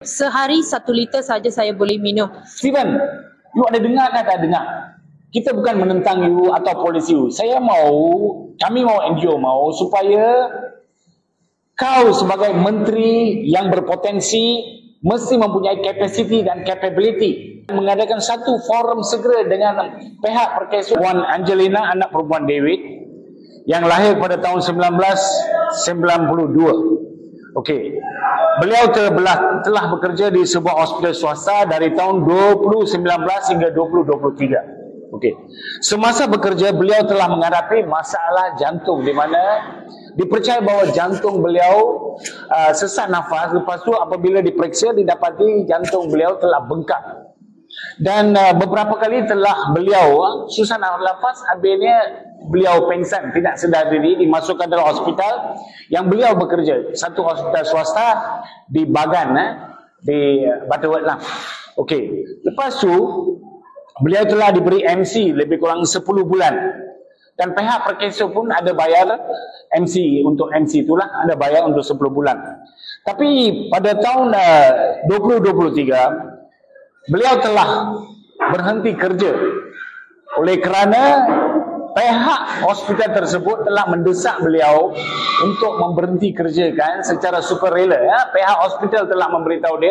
Sehari 1 liter saja saya boleh minum. Steven, you ada dengar ke tak dengar? Kita bukan menentang you atau polisi you. Kami mau NGO mau supaya kau sebagai menteri yang berpotensi mesti mempunyai capacity dan capability mengadakan satu forum segera dengan pihak perkeso Puan Angelina, anak perempuan David yang lahir pada tahun 1992. Okey. Beliau telah bekerja di sebuah hospital swasta dari tahun 2019 hingga 2023. Okey. Semasa bekerja beliau telah menghadapi masalah jantung di mana dipercaya bahawa jantung beliau sesak nafas, lepas tu apabila diperiksa didapati jantung beliau telah bengkak. Dan beberapa kali telah beliau susah nafas, habisnya beliau pengsan, tidak sedar diri, dimasukkan dalam hospital yang beliau bekerja, satu hospital swasta di Bagan, di Butterworth lah. Okey, lepas tu beliau telah diberi MC lebih kurang 10 bulan dan pihak perkeso pun ada bayar MC, untuk MC itulah ada bayar untuk 10 bulan. Tapi pada tahun 2023 beliau telah berhenti kerja oleh kerana pihak hospital tersebut telah mendesak beliau untuk memberhenti kerja kan secara sukarela. Pihak hospital telah memberitahu dia